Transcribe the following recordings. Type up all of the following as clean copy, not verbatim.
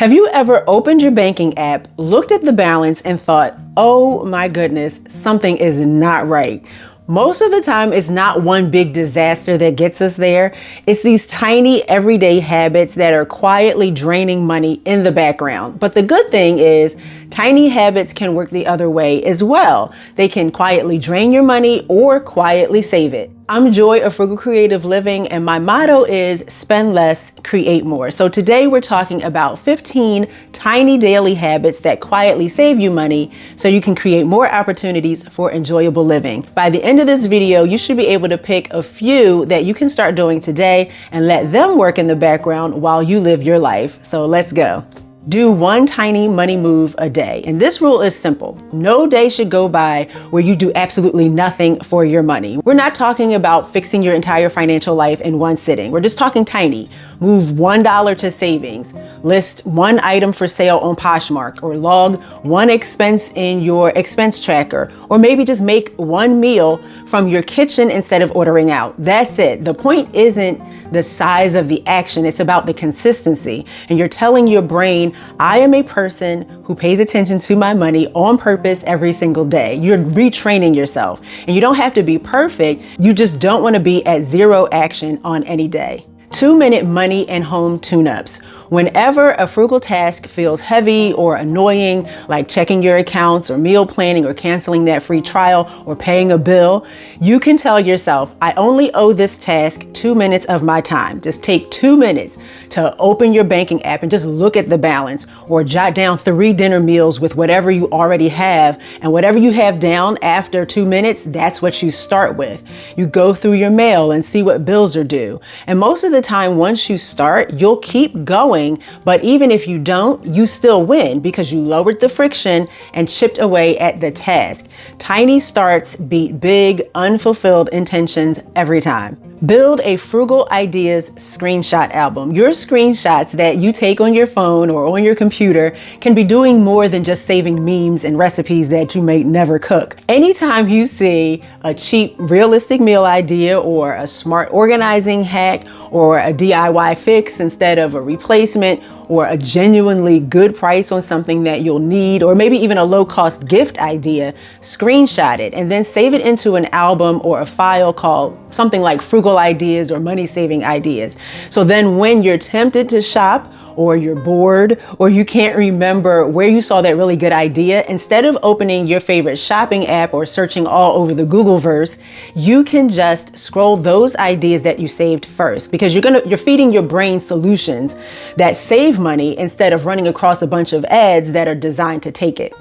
Have you ever opened your banking app, looked at the balance, and thought, oh my goodness, something is not right? Most of the time, it's not one big disaster that gets us there. It's these tiny everyday habits that are quietly draining money in the background. But the good thing is, tiny habits can work the other way as well. They can quietly drain your money or quietly save it. I'm Joy of Frugal Creative Living, and my motto is spend less, create more. So today we're talking about 15 tiny daily habits that quietly save you money so you can create more opportunities for enjoyable living. By the end of this video, you should be able to pick a few that you can start doing today and let them work in the background while you live your life. So let's go. Do one tiny money move a day. And this rule is simple. No day should go by where you do absolutely nothing for your money. We're not talking about fixing your entire financial life in one sitting. We're just talking tiny. Move $1 to savings. List one item for sale on Poshmark, or log one expense in your expense tracker, or maybe just make one meal from your kitchen instead of ordering out. That's it. The point isn't the size of the action. It's about the consistency. And you're telling your brain, I am a person who pays attention to my money on purpose every single day. You're retraining yourself. And you don't have to be perfect. You just don't want to be at zero action on any day. 2-minute money and home tune-ups. Whenever a frugal task feels heavy or annoying, like checking your accounts or meal planning or canceling that free trial or paying a bill, you can tell yourself, I only owe this task 2 minutes of my time. Just take 2 minutes to open your banking app and just look at the balance, or jot down 3 dinner meals with whatever you already have. And whatever you have down after 2 minutes, that's what you start with. You go through your mail and see what bills are due. And most of the time, once you start, you'll keep going. But even if you don't, you still win because you lowered the friction and chipped away at the task. Tiny starts beat big, unfulfilled intentions every time. Build a Frugal Ideas screenshot album. Your screenshots that you take on your phone or on your computer can be doing more than just saving memes and recipes that you may never cook. Anytime you see a cheap, realistic meal idea, or a smart organizing hack, or a DIY fix instead of a replacement, or a genuinely good price on something that you'll need, or maybe even a low-cost gift idea, screenshot it and then save it into an album or a file called something like Frugal Ideas or Money Saving Ideas. So then when you're tempted to shop, or you're bored, or you can't remember where you saw that really good idea, instead of opening your favorite shopping app or searching all over the Googleverse, you can just scroll those ideas that you saved first, because you're feeding your brain solutions that save money instead of running across a bunch of ads that are designed to take it.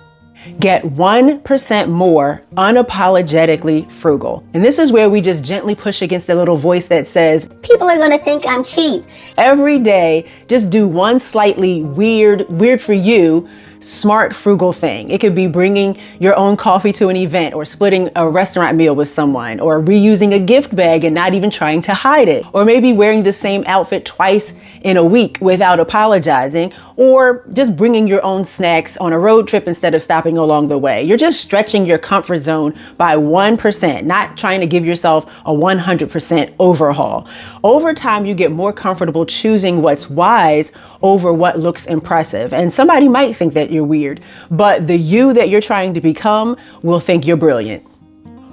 Get 1% more unapologetically frugal. And this is where we just gently push against the little voice that says, people are going to think I'm cheap. Every day, just do one slightly weird for you, smart, frugal thing. It could be bringing your own coffee to an event, or splitting a restaurant meal with someone, or reusing a gift bag and not even trying to hide it, or maybe wearing the same outfit twice in a week without apologizing, or just bringing your own snacks on a road trip instead of stopping along the way. You're just stretching your comfort zone by 1%, not trying to give yourself a 100% overhaul. Over time, you get more comfortable choosing what's wise over what looks impressive. And somebody might think that you're weird, but the you that you're trying to become will think you're brilliant.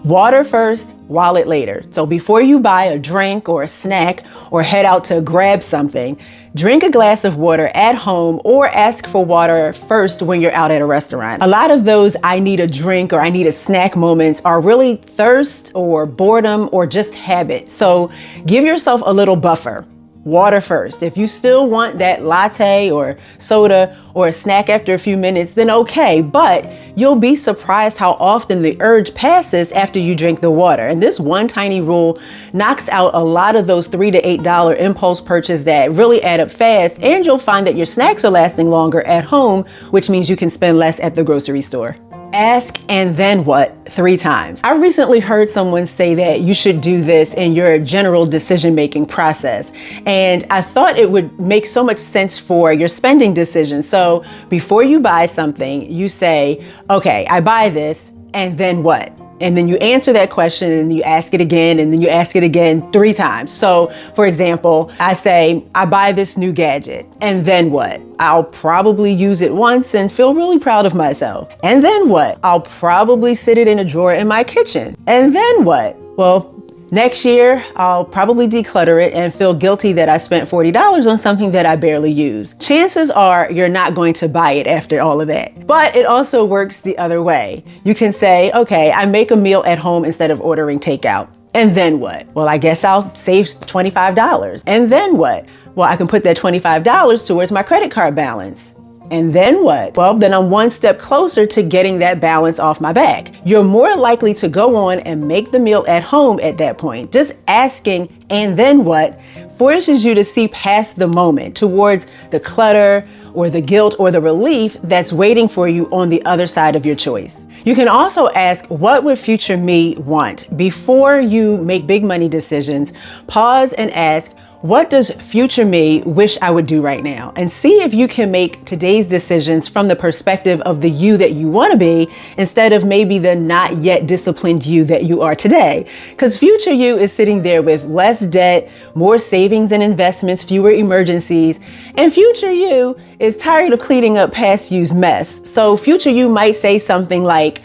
Water first, wallet later. So before you buy a drink or a snack or head out to grab something, drink a glass of water at home, or ask for water first when you're out at a restaurant. A lot of those I need a drink or I need a snack moments are really thirst or boredom or just habit. So give yourself a little buffer. Water first. If you still want that latte or soda or a snack after a few minutes, then okay, but you'll be surprised how often the urge passes after you drink the water. And this one tiny rule knocks out a lot of those $3 to $8 impulse purchases that really add up fast, and you'll find that your snacks are lasting longer at home, which means you can spend less at the grocery store. Ask and then what 3 times. I recently heard someone say that you should do this in your general decision-making process. And I thought it would make so much sense for your spending decisions. So before you buy something, you say, okay, I buy this, and then what? And then you answer that question and you ask it again and then you ask it again 3 times. So for example, I say, I buy this new gadget and then what? I'll probably use it once and feel really proud of myself. And then what? I'll probably sit it in a drawer in my kitchen. And then what? Well, next year, I'll probably declutter it and feel guilty that I spent $40 on something that I barely use. Chances are you're not going to buy it after all of that. But it also works the other way. You can say, okay, I make a meal at home instead of ordering takeout. And then what? Well, I guess I'll save $25. And then what? Well, I can put that $25 towards my credit card balance. And then what? Well, then I'm one step closer to getting that balance off my back. You're more likely to go on and make the meal at home at that point. Just asking, and then what, forces you to see past the moment towards the clutter or the guilt or the relief that's waiting for you on the other side of your choice. You can also ask, what would future me want? Before you make big money decisions, pause and ask, what does future me wish I would do right now? And see if you can make today's decisions from the perspective of the you that you want to be instead of maybe the not yet disciplined you that you are today. Because future you is sitting there with less debt, more savings and investments, fewer emergencies. And future you is tired of cleaning up past you's mess. So future you might say something like,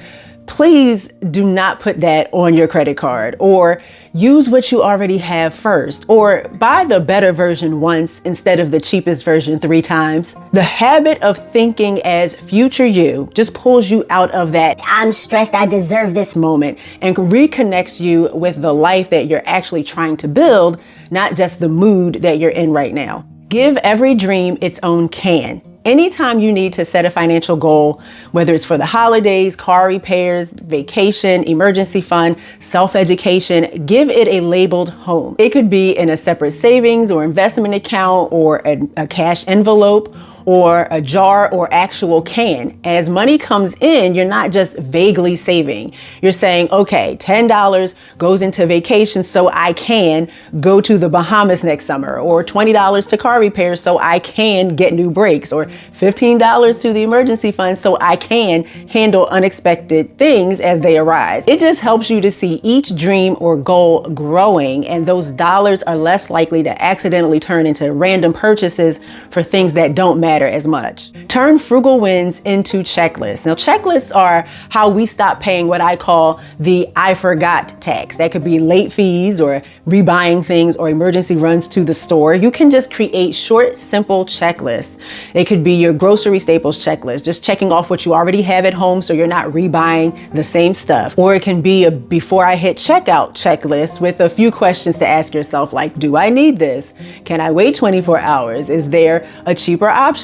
please do not put that on your credit card, or use what you already have first, or buy the better version once instead of the cheapest version 3 times. The habit of thinking as future you just pulls you out of that I'm stressed, I deserve this moment and reconnects you with the life that you're actually trying to build, not just the mood that you're in right now. Give every dream its own can. Anytime you need to set a financial goal, whether it's for the holidays, car repairs, vacation, emergency fund, self-education, give it a labeled home. It could be in a separate savings or investment account or a cash envelope or a jar or actual can. As money comes in, you're not just vaguely saving. You're saying, okay, $10 goes into vacation so I can go to the Bahamas next summer, or $20 to car repairs so I can get new brakes, or $15 to the emergency fund so I can handle unexpected things as they arise. It just helps you to see each dream or goal growing, and those dollars are less likely to accidentally turn into random purchases for things that don't matter as much. Turn frugal wins into checklists. Now, checklists are how we stop paying what I call the I forgot tax. That could be late fees or rebuying things or emergency runs to the store. You can just create short, simple checklists. It could be your grocery staples checklist, just checking off what you already have at home so you're not rebuying the same stuff. Or it can be a before I hit checkout checklist with a few questions to ask yourself, like, do I need this? Can I wait 24 hours? Is there a cheaper option?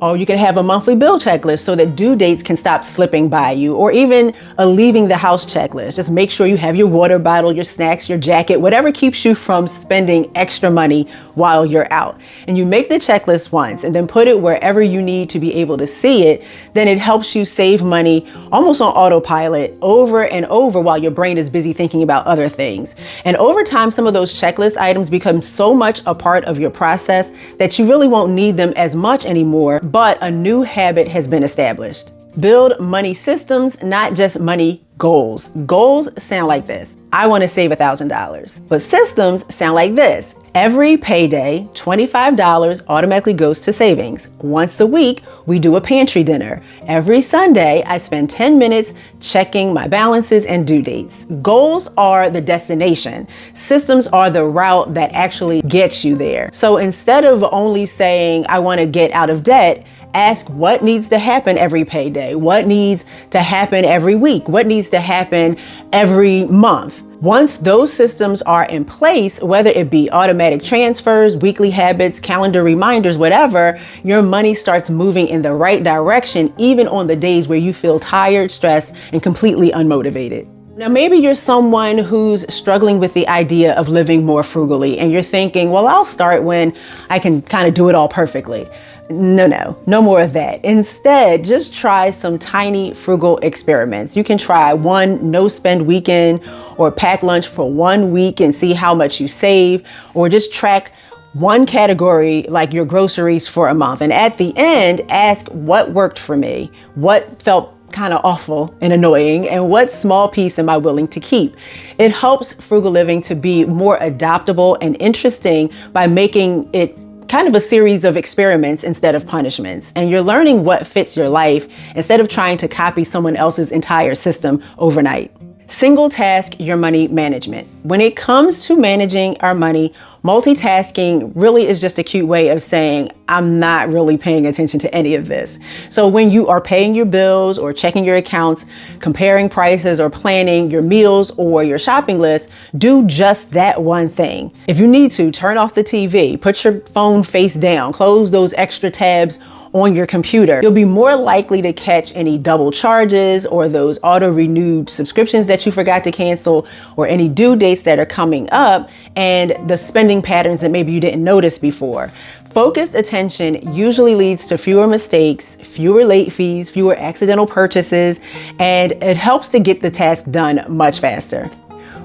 Or you can have a monthly bill checklist so that due dates can stop slipping by you, or even a leaving the house checklist. Just make sure you have your water bottle, your snacks, your jacket, whatever keeps you from spending extra money while you're out. And you make the checklist once and then put it wherever you need to be able to see it. Then it helps you save money almost on autopilot over and over while your brain is busy thinking about other things. And over time, some of those checklist items become so much a part of your process that you really won't need them as much anymore, but a new habit has been established. Build money systems, not just money goals. Goals sound like this. I want to save $1,000. But systems sound like this. Every payday, $25 automatically goes to savings. Once a week, we do a pantry dinner. Every Sunday, I spend 10 minutes checking my balances and due dates. Goals are the destination. Systems are the route that actually gets you there. So instead of only saying, I want to get out of debt, ask what needs to happen every payday, what needs to happen every week, what needs to happen every month. Once those systems are in place, whether it be automatic transfers, weekly habits, calendar reminders, whatever, your money starts moving in the right direction, even on the days where you feel tired, stressed, and completely unmotivated. Now, maybe you're someone who's struggling with the idea of living more frugally, and you're thinking, well, I'll start when I can kind of do it all perfectly. No more of that. Instead, just try some tiny frugal experiments. You can try one no-spend weekend, or pack lunch for 1 week and see how much you save, or just track one category like your groceries for a month. And at the end, ask what worked for me, what felt kind of awful and annoying, and what small piece am I willing to keep? It helps frugal living to be more adaptable and interesting by making it kind of a series of experiments instead of punishments. And you're learning what fits your life instead of trying to copy someone else's entire system overnight. Single task your money management. When it comes to managing our money, multitasking really is just a cute way of saying, I'm not really paying attention to any of this. So when you are paying your bills or checking your accounts, comparing prices or planning your meals or your shopping list, do just that one thing. If you need to, turn off the TV, put your phone face down, close those extra tabs on your computer. You'll be more likely to catch any double charges or those auto-renewed subscriptions that you forgot to cancel or any due dates that are coming up and the spending patterns that maybe you didn't notice before. Focused attention usually leads to fewer mistakes, fewer late fees, fewer accidental purchases, and it helps to get the task done much faster.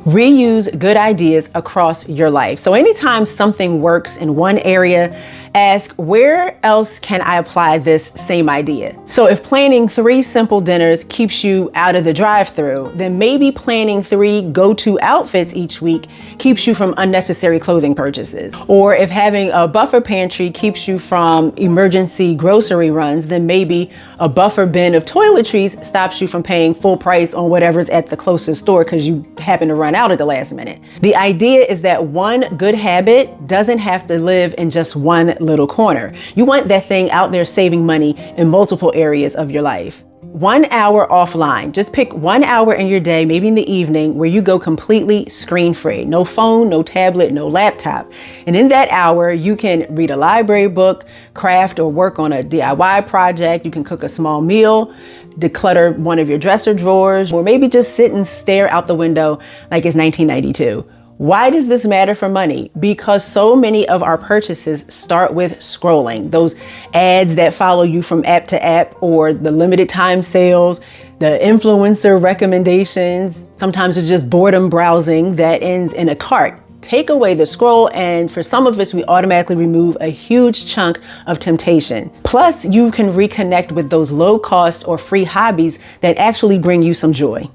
Reuse good ideas across your life. So anytime something works in one area, ask, where else can I apply this same idea? So if planning 3 simple dinners keeps you out of the drive-thru, then maybe planning 3 go-to outfits each week keeps you from unnecessary clothing purchases. Or if having a buffer pantry keeps you from emergency grocery runs, then maybe a buffer bin of toiletries stops you from paying full price on whatever's at the closest store because you happen to run out at the last minute. The idea is that one good habit doesn't have to live in just one little corner. You want that thing out there saving money in multiple areas of your life. 1 hour offline. Just pick 1 hour in your day, maybe in the evening, where you go completely screen free. No phone, no tablet, no laptop. And in that hour, you can read a library book, craft or work on a DIY project. You can cook a small meal, declutter one of your dresser drawers, or maybe just sit and stare out the window like it's 1992. Why does this matter for money? Because so many of our purchases start with scrolling. Those ads that follow you from app to app, or the limited time sales, the influencer recommendations. Sometimes it's just boredom browsing that ends in a cart. Take away the scroll, and for some of us, we automatically remove a huge chunk of temptation. Plus, you can reconnect with those low cost or free hobbies that actually bring you some joy.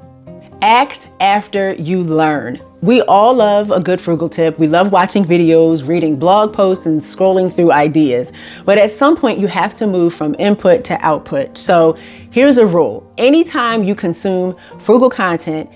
Act after you learn. We all love a good frugal tip. We love watching videos, reading blog posts, and scrolling through ideas. But at some point, you have to move from input to output. So here's a rule. Anytime you consume frugal content,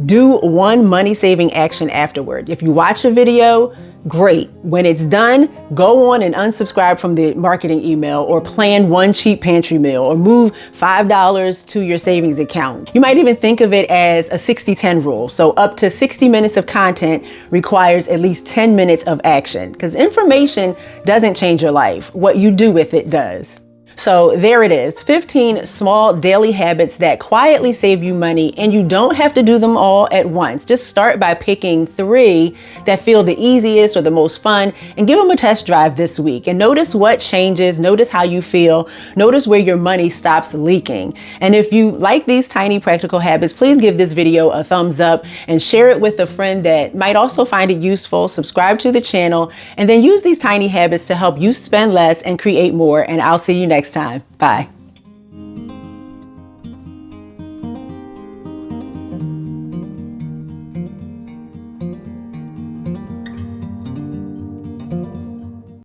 do one money-saving action afterward. If you watch a video, great. When it's done, go on and unsubscribe from the marketing email, or plan one cheap pantry meal, or move $5 to your savings account. You might even think of it as a 60-10 rule. So up to 60 minutes of content requires at least 10 minutes of action, because information doesn't change your life. What you do with it does. So there it is, 15 small daily habits that quietly save you money, and you don't have to do them all at once. Just start by picking 3 that feel the easiest or the most fun and give them a test drive this week. And notice what changes, notice how you feel, notice where your money stops leaking. And if you like these tiny practical habits, please give this video a thumbs up and share it with a friend that might also find it useful. Subscribe to the channel, and then use these tiny habits to help you spend less and create more. And I'll see you next time. Bye.